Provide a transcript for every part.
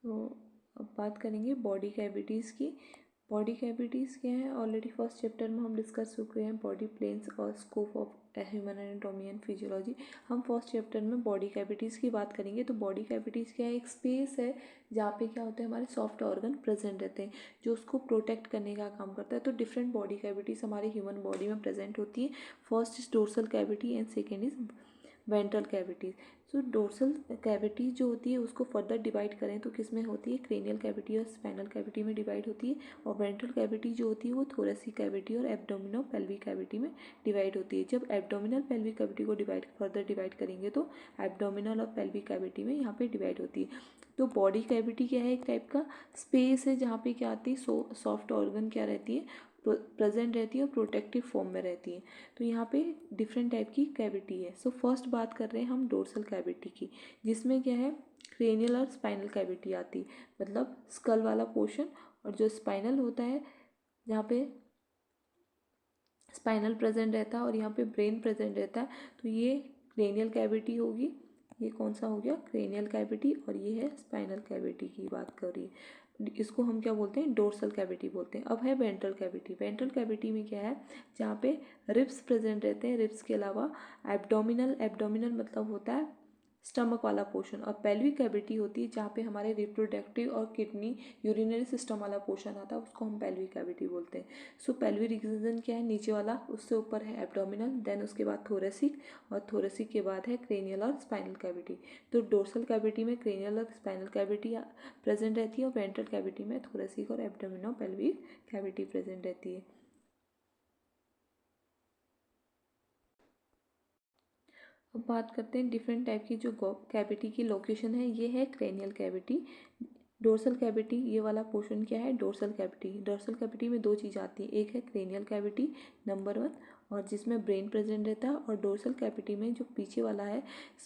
तो अब बात करेंगे बॉडी कैविटीज़ की। बॉडी कैविटीज़ क्या है, ऑलरेडी फर्स्ट चैप्टर में हम डिस्कस चुके हैं बॉडी प्लेन्स और scope of human anatomy and physiology. हम फर्स्ट चैप्टर में बॉडी कैविटीज़ की बात करेंगे। तो बॉडी कैविटीज़ क्या है, एक स्पेस है जहाँ पे क्या होता है, हमारे सॉफ्ट ऑर्गन प्रेजेंट रहते हैं जो उसको प्रोटेक्ट करने का काम करता है। तो डिफरेंट बॉडी कैविटीज़ हमारे ह्यूमन बॉडी में प्रेजेंट होती है। First is dorsal cavity and second is ventral cavities. So dorsal cavity जो होती है उसको फर्दर डिवाइड करें तो किस में होती है, क्रेनियल कैविटी और स्पाइनल कैविटी में डिवाइड होती है। और वेंट्रल कैविटी जो होती है वो थोरेसिक कैविटी और एब्डोमिनो पेल्विक कैविटी में डिवाइड होती है। जब एब्डोमिनल पेल्विक कैविटी को फर्दर डिवाइड करेंगे तो एब्डोमिनल और पेल्विक कैविटी में यहाँ पे डिवाइड होती है। तो बॉडी कैविटी क्या है, एक टाइप का स्पेस है जहाँ पे क्या आती है, सॉफ्ट ऑर्गन क्या रहती है, प्रेजेंट रहती है और प्रोटेक्टिव फॉर्म में रहती है। तो यहाँ पे डिफरेंट टाइप की कैविटी है। सो फर्स्ट बात कर रहे हैं हम डोर्सल कैविटी की, जिसमें क्या है, क्रेनियल और स्पाइनल कैविटी आती है, मतलब स्कल वाला पोर्शन, और जो स्पाइनल होता है जहाँ पे स्पाइनल प्रेजेंट रहता है और यहाँ पे ब्रेन प्रेजेंट रहता है। तो ये क्रेनियल कैविटी होगी, ये कौन सा हो गया, क्रेनियल कैविटी, और ये है स्पाइनल कैविटी की बात कर रही है। इसको हम क्या बोलते हैं, डोर्सल कैविटी बोलते हैं। अब है वेंट्रल कैविटी। वेंट्रल कैविटी में क्या है, जहाँ पे रिब्स प्रेजेंट रहते हैं, रिब्स के अलावा एब्डोमिनल मतलब होता है स्टमक वाला पोर्शन, और पेल्विक कैविटी होती है जहाँ पे हमारे रिप्रोडक्टिव और किडनी यूरिनरी सिस्टम वाला पोर्शन आता है, उसको हम पेल्विक कैविटी बोलते हैं। सो पेल्विक रीजन क्या है, नीचे वाला, उससे ऊपर है एब्डोमिनल, देन उसके बाद थोरेसिक, और थोरेसिक के बाद है क्रेनियल और स्पाइनल कैविटी। तो डोर्सल कैविटी में क्रेनियल और स्पाइनल कैविटी प्रेजेंट रहती है और वेंट्रल कैविटी में थोरेसिक और एब्डोमिनो पेल्विक कैविटी प्रेजेंट रहती है। अब बात करते हैं डिफरेंट टाइप की जो कैविटी की लोकेशन है। ये है क्रेनियल कैविटी। डोर्सल कैविटी, ये वाला पोर्शन क्या है, डोर्सल कैविटी। डोर्सल कैविटी में दो चीज़ आती है, एक है क्रेनियल कैविटी नंबर 1, और जिसमें ब्रेन प्रेजेंट रहता है, और डोर्सल कैविटी में जो पीछे वाला है,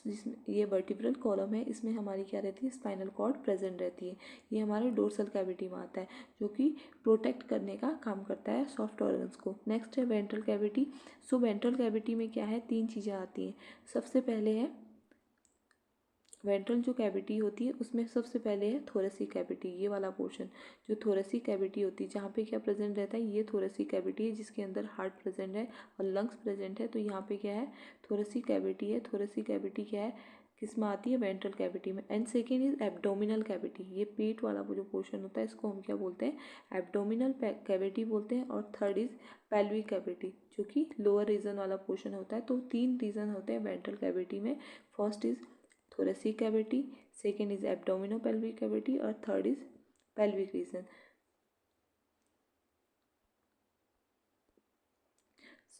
जिसमें ये वर्टिब्रल कॉलम है, इसमें हमारी क्या रहती है, स्पाइनल कॉर्ड प्रेजेंट रहती है। ये हमारे डोर्सल कैविटी में आता है, जो कि प्रोटेक्ट करने का काम करता है सॉफ्ट ऑर्गन्स को। नेक्स्ट है वेंट्रल कैविटी। सो वेंट्रल कैविटी में क्या है, तीन चीज़ें आती हैं। सबसे पहले है वेंट्रल जो कैविटी होती है उसमें सबसे पहले है थोरेसिक कैविटी, ये वाला पोर्शन जो थोरेसिक कैविटी होती है, जहाँ पे क्या प्रेजेंट रहता है, ये थोरेसिक कैविटी है जिसके अंदर हार्ट प्रेजेंट है और लंग्स प्रेजेंट है। तो यहाँ पे क्या है, थोरेसिक कैविटी है। थोरेसिक कैविटी क्या है, किस में आती है, वेंट्रल कैविटी में। And second is abdominal cavity. ये पेट वाला जो पोर्शन होता है इसको हम क्या बोलते हैं, एब्डोमिनल कैविटी बोलते हैं। और थर्ड इज पेल्विक कैविटी, जो कि लोअर रीजन वाला पोर्शन होता है। तो तीन रीजन होते हैं वेंट्रल कैविटी में। First is thoracic cavity, second is abdominopelvic cavity, और third is pelvic region.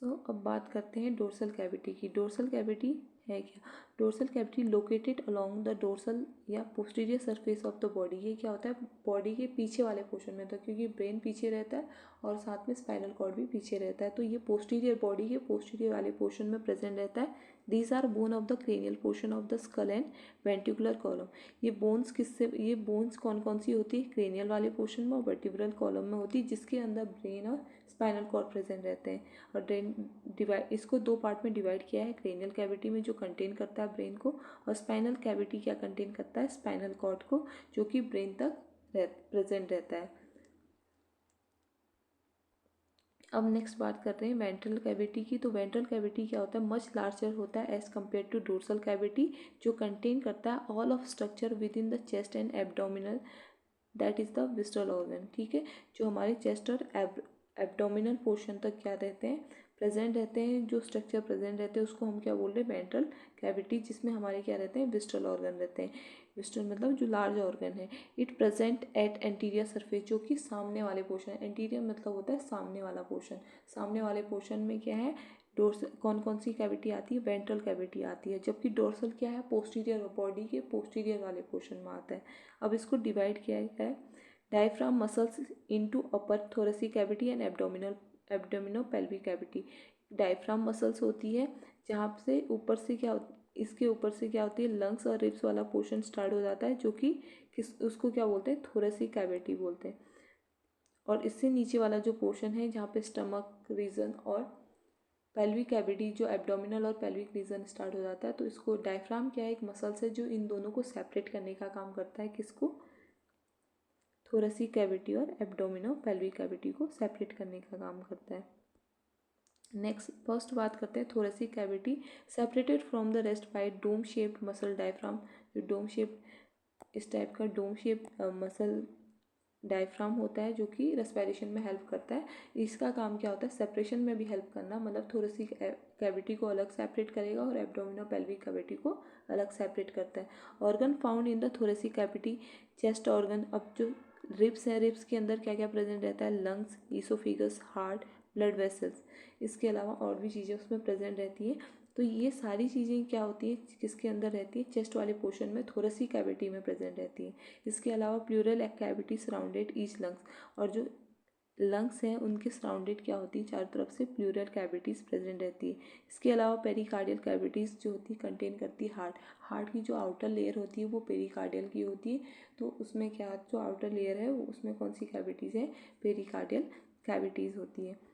अब बात करते हैं डोर्सल कैविटी की। डोर्सल कैविटी है क्या, dorsal cavity located along the dorsal या posterior surface of the body. ये क्या होता है, बॉडी के पीछे वाले पोर्शन में होता है, क्योंकि ब्रेन पीछे रहता है और साथ में स्पाइनल कॉर्ड भी पीछे रहता है। तो ये पोस्टीरियर, बॉडी के पोस्टीरियर वाले पोर्शन में प्रेजेंट रहता है। These are bone of the cranial portion of the skull and ventricular column. ये बोन्स कौन कौन सी होती है, क्रेनियल वाले पोर्शन में और वर्टिब्रल कॉलम में होती है, जिसके अंदर ब्रेन और स्पाइनल कॉर्ड प्रेजेंट रहते हैं। और इसको दो पार्ट में डिवाइड किया है, क्रेनियल कैविटी में जो कंटेन करता है ब्रेन को, और स्पाइनल कैविटी क्या कंटेन करता है, स्पाइनल कॉर्ड को, जो कि ब्रेन तक प्रेजेंट रहता है। अब नेक्स्ट बात कर रहे हैं वेंट्रल कैविटी की। तो वेंट्रल कैविटी क्या होता है, मच लार्जर होता है as compare to dorsal cavity, जो कंटेन करता है all of structure with in the chest and abdominal, that is the visceral organ. ठीक है, जो हमारे चेस्ट और एब्डोमिनल पोर्शन तक क्या रहते हैं, प्रेजेंट रहते हैं, जो स्ट्रक्चर प्रेजेंट रहते हैं उसको हम क्या बोल रहे हैं, वेंट्रल कैविटी, जिसमें हमारे क्या रहते हैं, विस्टल ऑर्गन रहते हैं। विस्टल मतलब जो लार्ज ऑर्गन है। It present at anterior surface, जो कि सामने वाले पोर्शन है। एंटीरियर मतलब होता है सामने वाला पोर्शन। सामने वाले पोर्शन में क्या है, डोर्सल, कौन कौन सी कैविटी आती है, वेंट्रल कैविटी आती है। जबकि डोर्सल क्या है, पोस्टीरियर, बॉडी के पोस्टीरियर वाले पोर्शन में आता है। अब इसको डिवाइड किया गया है diaphragm muscles into upper thoracic cavity and abdominopelvic cavity. Diaphragm muscles होती है जहाँ से ऊपर से इसके ऊपर से क्या होती है, लंग्स और रिब्स वाला पोर्शन स्टार्ट हो जाता है, जो कि उसको क्या बोलते हैं, थोरेसिक कैविटी बोलते हैं। और इससे नीचे वाला जो पोर्शन है जहाँ पे स्टमक रीजन और पेल्विक कैविटी, जो एब्डोमिनल और पेल्विक रीजन स्टार्ट हो जाता है, तो इसको डायफ्राम क्या है, एक मसल्स है जो इन दोनों को सेपरेट करने का काम करता है। किसको, थोरेसिक कैविटी और एब्डोमिनो पेल्विक कैविटी को सेपरेट करने का काम करता है। नेक्स्ट फर्स्ट बात करते हैं thoracic cavity separated from the rest by dome shaped muscle diaphragm. जो डोम शेप इस टाइप का डोम शेप मसल डायफ्राम होता है जो कि रेस्पिरेशन में हेल्प करता है। इसका काम क्या होता है, सेपरेशन में भी हेल्प करना, मतलब थोरेसिक कैविटी को अलग सेपरेट करेगा और एब्डोमिनो पेल्विक कैविटी को अलग सेपरेट करता है। Organ found in the thoracic cavity chest organ. अब जो रिब्स है, रिब्स के अंदर क्या क्या प्रेजेंट रहता है, lungs, oesophagus, heart, blood vessels, इसके अलावा और भी चीज़ें उसमें प्रेजेंट रहती हैं। तो ये सारी चीज़ें क्या होती है, किसके अंदर रहती है, चेस्ट वाले पोर्शन में थोरेसिक कैविटी में प्रेजेंट रहती है। इसके अलावा pleural cavity surrounded each lungs, और जो लंग्स हैं उनके सराउंडेड क्या होती है, चारों तरफ से प्लूरल कैविटीज़ प्रेजेंट रहती है। इसके अलावा पेरिकार्डियल कैविटीज़ जो होती है कंटेन करती है हार्ट। हार्ट की जो आउटर लेयर होती है वो पेरिकार्डियल की होती है। तो उसमें क्या, जो आउटर लेयर है वो उसमें कौन सी कैविटीज़ है, पेरिकार्डियल कैविटीज़ होती है।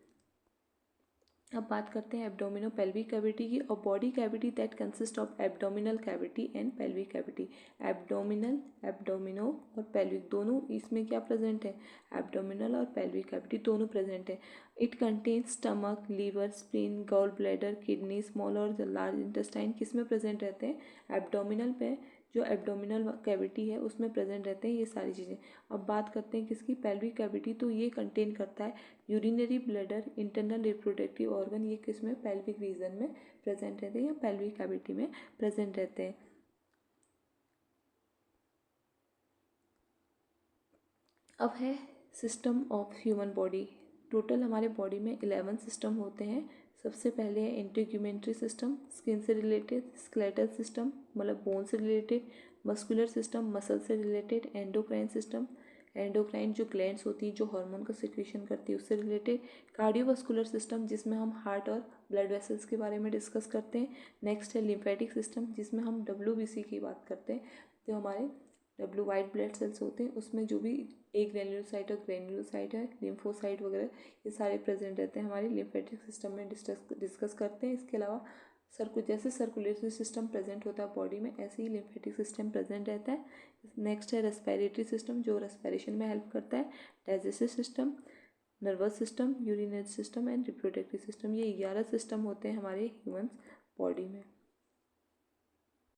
अब बात करते हैं एब्डोमिनो पेल्विक कैविटी की। और body cavity that consist of abdominal cavity and pelvic cavity. Abdomino और पेल्विक दोनों इसमें क्या प्रेजेंट है, एब्डोमिनल और पेल्विक कैविटी दोनों प्रेजेंट है। It contains stomach, liver, spleen, gall bladder, kidney, small और लार्ज इंटेस्टाइन किस में प्रेजेंट रहते हैं, एब्डोमिनल पे। जो एब्डोमिनल कैविटी है उसमें प्रेजेंट रहते हैं ये सारी चीज़ें। अब बात करते हैं किसकी, पेल्विक कैविटी। तो ये कंटेन करता है urinary bladder, internal reproductive organ, ये किस में, पेल्विक रीजन में प्रेजेंट रहते हैं या पेल्विक कैविटी में प्रेजेंट रहते हैं। अब है system of human body. Total हमारे बॉडी में 11 सिस्टम होते हैं। सबसे पहले है इंटेग्यूमेंट्री सिस्टम, स्किन से रिलेटेड, स्केलेटल सिस्टम मतलब बोन से रिलेटेड, मस्कुलर सिस्टम मसल से रिलेटेड, एंडोक्राइन सिस्टम, एंडोक्राइन जो ग्लैंड्स होती हैं जो हार्मोन का सिक्रेशन करती है उससे रिलेटेड, कार्डियोवास्कुलर सिस्टम जिसमें हम हार्ट और ब्लड वेसल्स के बारे में डिस्कस करते हैं। नेक्स्ट है लिम्फेटिक सिस्टम जिसमें हम WBC की बात करते हैं। तो हमारे W वाइट ब्लड सेल्स होते हैं, उसमें जो भी एक ग्रेन्युलोसाइट और ग्रेन्युलोसाइट है, लिम्फोसाइट वगैरह ये सारे प्रेजेंट रहते हैं हमारे लिम्फेटिक सिस्टम में डिस्कस करते हैं। इसके अलावा जैसे सर्कुलेटरी सिस्टम प्रेजेंट होता है बॉडी में, ऐसे ही लिम्फेटिक सिस्टम प्रेजेंट रहता है। नेक्स्ट है रेस्पिरेटरी सिस्टम जो रेस्पिरेशन में हेल्प करता है, digestive system, nervous system, urinary system and reproductive system. ये 11 सिस्टम होते हैं हमारे ह्यूमन बॉडी में।